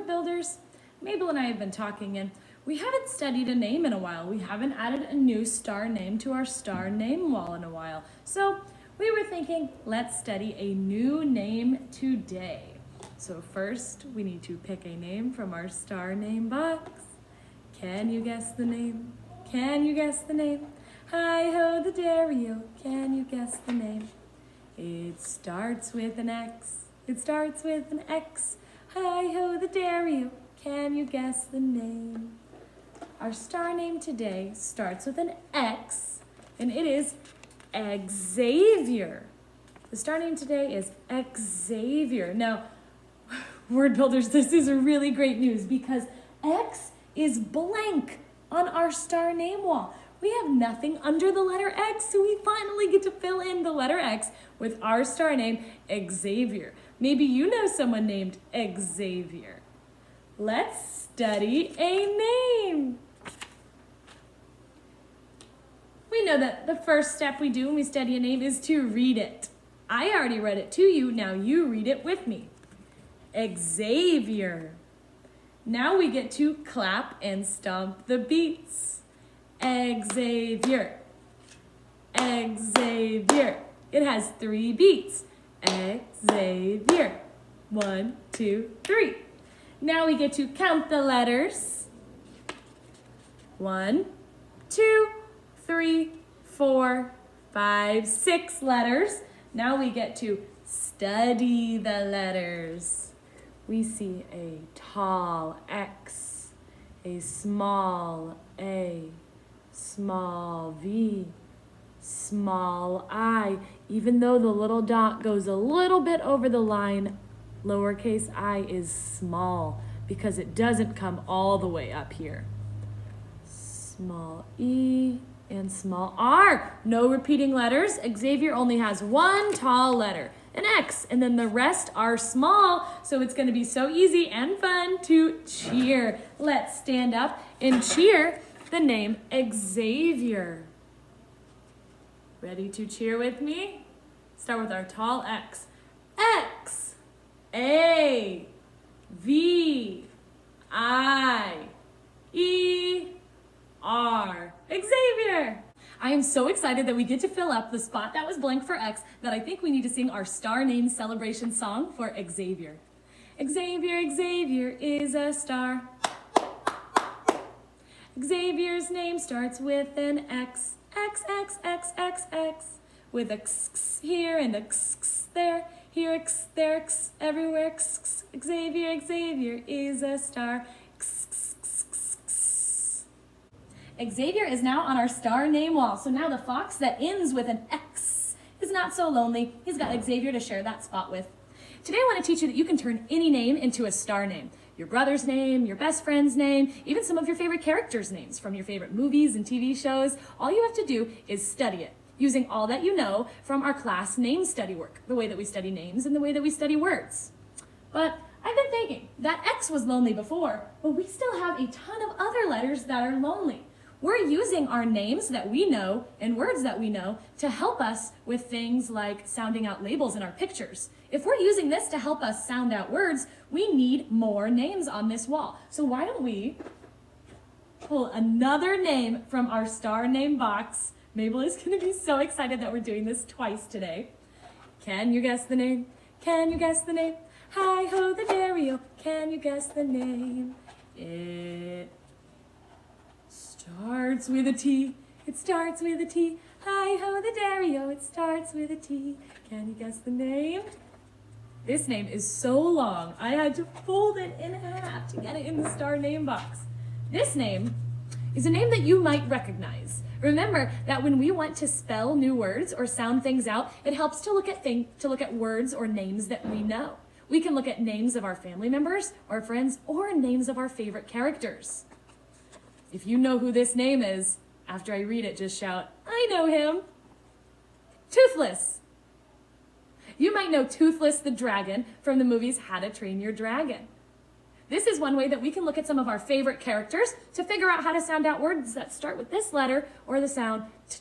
word builders. Mabel and I have been talking and we haven't studied a name in a while. We haven't added a new star name to our star name wall in a while. So we were thinking, let's study a new name today. So first, we need to pick a name from our star name box. Can you guess the name? Can you guess the name? Hi-ho the dairy-o, can you guess the name? It starts with an X. It starts with an X. Hi-ho the dairy-o, can you guess the name? Our star name today starts with an X, and it is Xavier. The star name today is Xavier. Now, word builders, this is really great news because X is blank on our star name wall. We have nothing under the letter X, so we finally get to fill in the letter X with our star name, Xavier. Maybe you know someone named Xavier. Let's study a name. We know that the first step we do when we study a name is to read it. I already read it to you, now you read it with me. Xavier. Now we get to clap and stomp the beats. Xavier. Xavier. It has 3 beats. Xavier. 1, 2, 3. Now we get to count the letters. 1, 2, 3, 4, 5, 6 letters. Now we get to study the letters. We see a tall X, a small A, small V, small I. Even though the little dot goes a little bit over the line, lowercase I is small because it doesn't come all the way up here. Small E and small R. No repeating letters. Xavier only has 1 tall letter, an X, and then the rest are small, so it's going to be so easy and fun to cheer. Let's stand up and cheer the name Xavier. Ready to cheer with me? Start with our tall X. X, A, V, I, E, R. Xavier! I am so excited that we get to fill up the spot that was blank for X that I think we need to sing our star name celebration song for Xavier. Xavier, Xavier is a star. Xavier's name starts with an X. X, X, X, X, X. With a X here and a X there. Here, X, there, X, everywhere. X. Xavier, Xavier is a star. Xavier is now on our star name wall. So now the fox that ends with an X is not so lonely. He's got Xavier to share that spot with. Today I want to teach you that you can turn any name into a star name. Your brother's name, your best friend's name, even some of your favorite characters' names from your favorite movies and TV shows. All you have to do is study it, using all that you know from our class name study work, the way that we study names and the way that we study words. But I've been thinking, that X was lonely before, but we still have a ton of other letters that are lonely. We're using our names that we know and words that we know to help us with things like sounding out labels in our pictures. If we're using this to help us sound out words, we need more names on this wall. So why don't we pull another name from our star name box. Mabel is going to be so excited that we're doing this twice today. Can you guess the name? Can you guess the name? Hi-ho the dairy-o, can you guess the name? It starts with a T. It starts with a T. Hi-ho the dairy-o, it starts with a T. Can you guess the name? This name is so long, I had to fold it in half to get it in the star name box. This name is a name that you might recognize. Remember that when we want to spell new words or sound things out, it helps to look at words or names that we know. We can look at names of our family members or friends or names of our favorite characters. If you know who this name is, after I read it, just shout, I know him. Toothless. You might know Toothless the dragon from the movies How to Train Your Dragon. This is one way that we can look at some of our favorite characters to figure out how to sound out words that start with this letter or the sound t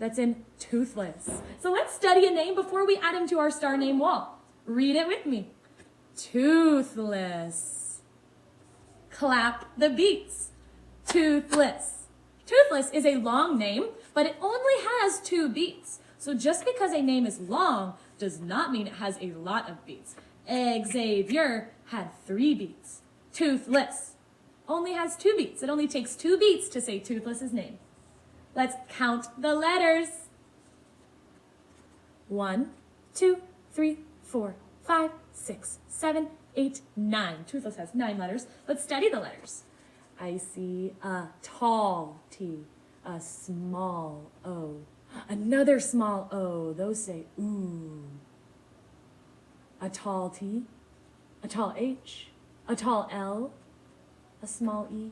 that's in Toothless. So let's study a name before we add him to our star name wall. Read it with me. Toothless. clap the beats. Toothless. Toothless is a long name, but it only has 2 beats. So just because a name is long does not mean it has a lot of beats. Xavier had 3 beats. Toothless only has 2 beats. It only takes 2 beats to say Toothless's name. Let's count the letters. 1, 2, 3, 4, 5, 6, 7, 8, 9. Toothless has 9 letters. Let's study the letters. I see a tall T, a small O, another small O. Those say ooh. A tall T, a tall H, a tall L, a small E,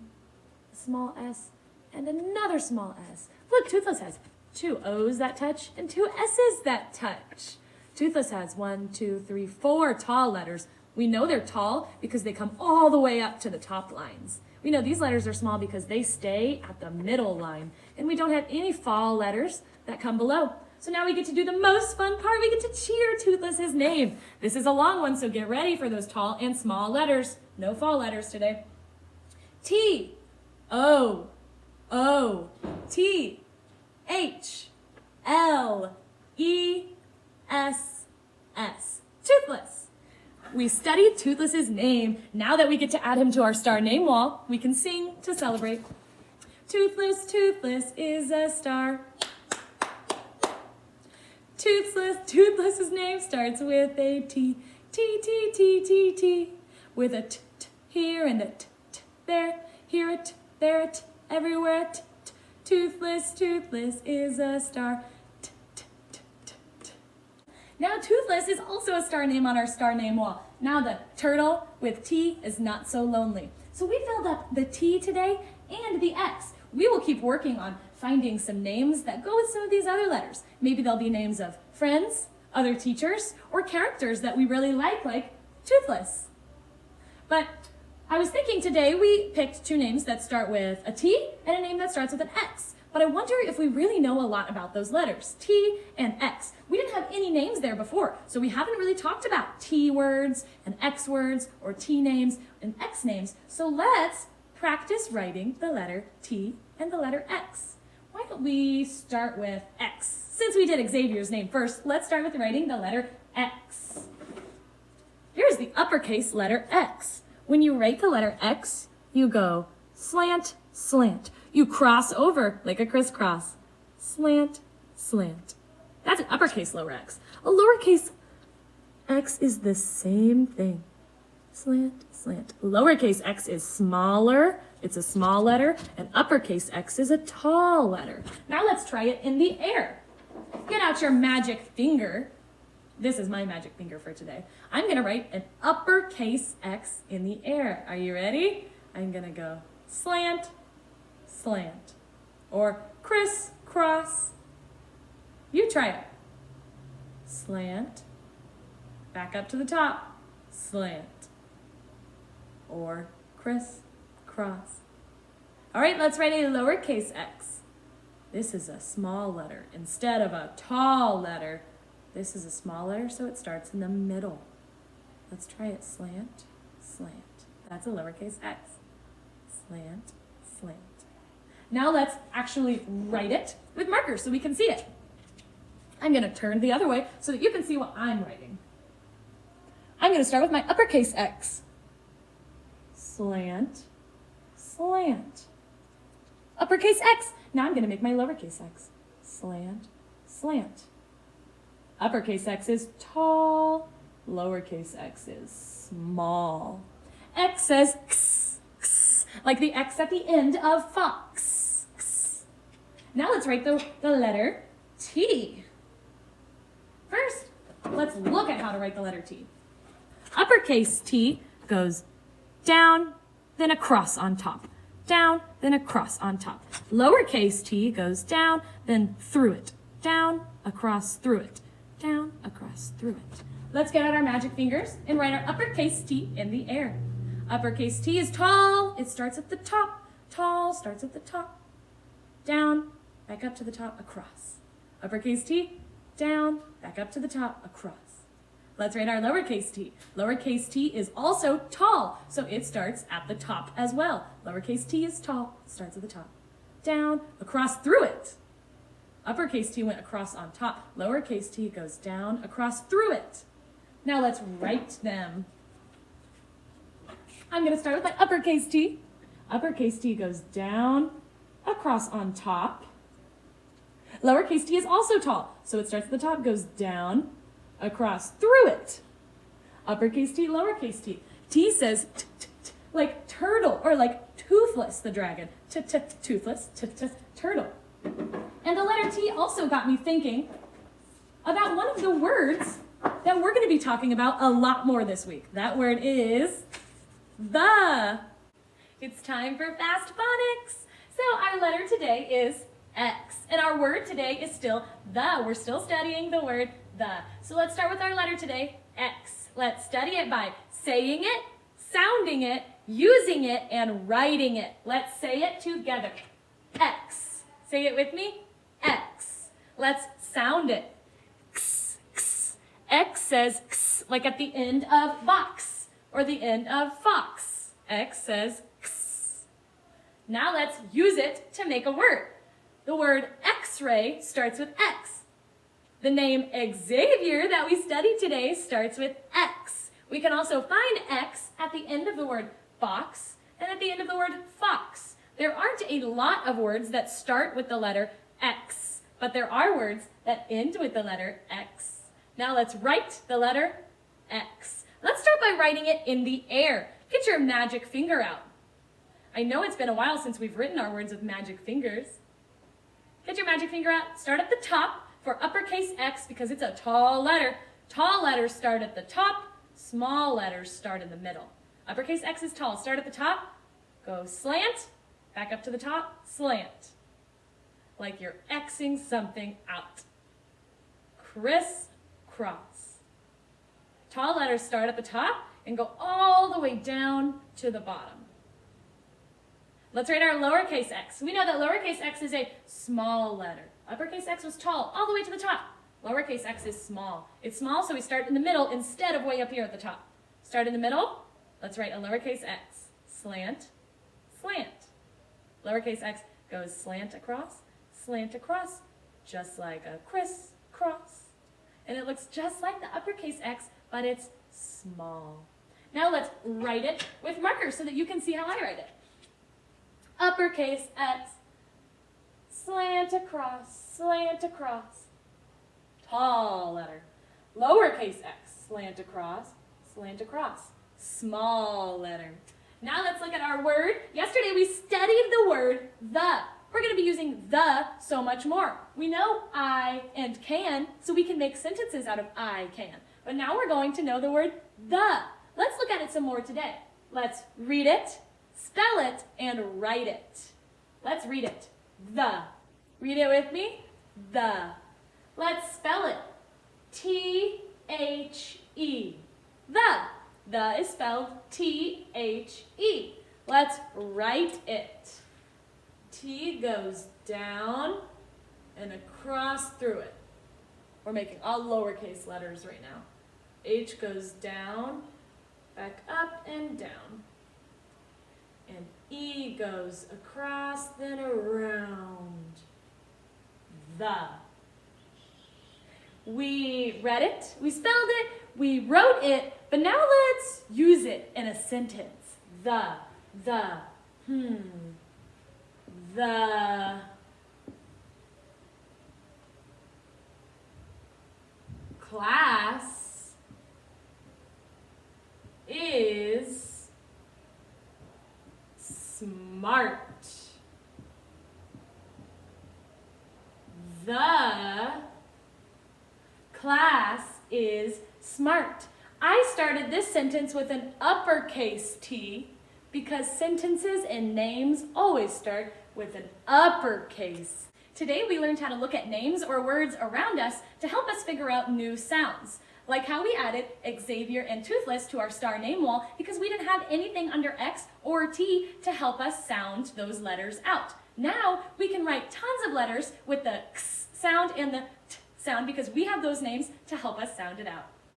a small S, and another small S. Look, Toothless has 2 O's that touch and 2 S's that touch. Toothless has 1, 2, 3, 4 tall letters. We know they're tall because they come all the way up to the top lines. We know these letters are small because they stay at the middle line, and we don't have any fall letters that come below. So now we get to do the most fun part. We get to cheer Toothless's name. This is a long one, so get ready for those tall and small letters. No fall letters today. T, O, O, T, H, L, E, S, S. Toothless. We studied Toothless's name. Now that we get to add him to our star name wall, we can sing to celebrate. Toothless, Toothless is a star. Toothless, Toothless's name starts with a T. T, T, T, T, T. With a t, t here and a t, t there. Here a t, there a t, everywhere a t, t. Toothless, Toothless is a star. T, t, t, t, t. Now Toothless is also a star name on our star name wall. Now the turtle with T is not so lonely. So we filled up the T today and the X. We will keep working on finding some names that go with some of these other letters. Maybe they'll be names of friends, other teachers, or characters that we really like Toothless. But I was thinking today we picked 2 names that start with a T and a name that starts with an X. But I wonder if we really know a lot about those letters, T and X. We didn't have any names there before, so we haven't really talked about T words and X words or T names and X names. So let's practice writing the letter T and the letter X. Why don't we start with X? Since we did Xavier's name first, let's start with writing the letter X. Here's the uppercase letter X. When you write the letter X, you go slant, slant. You cross over like a crisscross. Slant, slant. That's an uppercase lower X. A lowercase X is the same thing. Slant, slant. Lowercase x is smaller. It's a small letter. And uppercase X is a tall letter. Now let's try it in the air. Get out your magic finger. This is my magic finger for today. I'm going to write an uppercase X in the air. Are you ready? I'm going to go slant, slant, or crisscross. You try it. Slant, back up to the top, slant, or crisscross. All right, let's write a lowercase x. This is a small letter instead of a tall letter. This is a small letter, so it starts in the middle. Let's try it. Slant, slant. That's a lowercase x. Slant, slant. Now let's actually write it with markers so we can see it. I'm going to turn the other way so that you can see what I'm writing. I'm going to start with my uppercase X. Slant, slant. Uppercase X. Now I'm going to make my lowercase x. Slant, slant. Uppercase X is tall. Lowercase x is small. X says x, x, like the X at the end of fox. X. Now let's write the letter T. First, let's look at how to write the letter T. Uppercase T goes down, then a cross on top. Down, then a cross on top. Lowercase t goes down, then through it. Down, across, through it. Down, across, through it. Let's get out our magic fingers and write our uppercase T in the air. Uppercase T is tall. It starts at the top. Tall starts at the top. Down, back up to the top, across. Uppercase T, down, back up to the top, across. Let's write our lowercase t. Lowercase t is also tall, so it starts at the top as well. Lowercase t is tall, starts at the top. Down, across, through it. Uppercase t went across on top. Lowercase t goes down, across, through it. Now let's write them. I'm going to start with my uppercase t. Uppercase t goes down, across on top. Lowercase t is also tall, so it starts at the top, goes down, across, through it. Uppercase t, lowercase t. T says t, t, t, like turtle, or like Toothless the dragon. T, t, toothless, t, t, turtle. And the letter T also got me thinking about one of the words that we're going to be talking about a lot more this week. That word is the. It's time for Fast Phonics. So our letter today is X, and our word today is still the. We're still studying the word the. So let's start with our letter today, X. Let's study it by saying it, sounding it, using it, and writing it. Let's say it together. X. Say it with me. X. Let's sound it. X, X. X says X, like at the end of box or the end of fox. X says X. Now let's use it to make a word. The word X-ray starts with X. The name Xavier that we studied today starts with X. We can also find X at the end of the word box and at the end of the word fox. There aren't a lot of words that start with the letter X, but there are words that end with the letter X. Now let's write the letter X. Let's start by writing it in the air. Get your magic finger out. I know it's been a while since we've written our words with magic fingers. Get your magic finger out. Start at the top for uppercase X because it's a tall letter. Tall letters start at the top. Small letters start in the middle. Uppercase X is tall. Start at the top. Go slant. Back up to the top. Slant. Like you're Xing something out. Criss-cross. Tall letters start at the top and go all the way down to the bottom. Let's write our lowercase x. We know that lowercase x is a small letter. Uppercase X was tall, all the way to the top. Lowercase x is small. It's small, so we start in the middle instead of way up here at the top. Start in the middle. Let's write a lowercase x. Slant, slant. Lowercase x goes slant across, just like a criss-cross. And it looks just like the uppercase X, but it's small. Now let's write it with markers so that you can see how I write it. Uppercase X, slant across, tall letter. Lowercase x, slant across, small letter. Now let's look at our word. Yesterday we studied the word the. We're going to be using the so much more. We know I and can, so we can make sentences out of I can. But now we're going to know the word the. Let's look at it some more today. Let's read it, spell it, and write it. Let's read it. The. Read it with me. The. Let's spell it. T-H-E. The. The is spelled T-H-E. Let's write it. T goes down and across through it. We're making all lowercase letters right now. H goes down, back up and down. And E goes across, then around. The. We read it, we spelled it, we wrote it, but now let's use it in a sentence. The. The class is smart. The class is smart. I started this sentence with an uppercase T because sentences and names always start with an uppercase. Today we learned how to look at names or words around us to help us figure out new sounds. Like how we added Xavier and Toothless to our star name wall because we didn't have anything under X or T to help us sound those letters out. Now we can write tons of letters with the X sound and the T sound because we have those names to help us sound it out.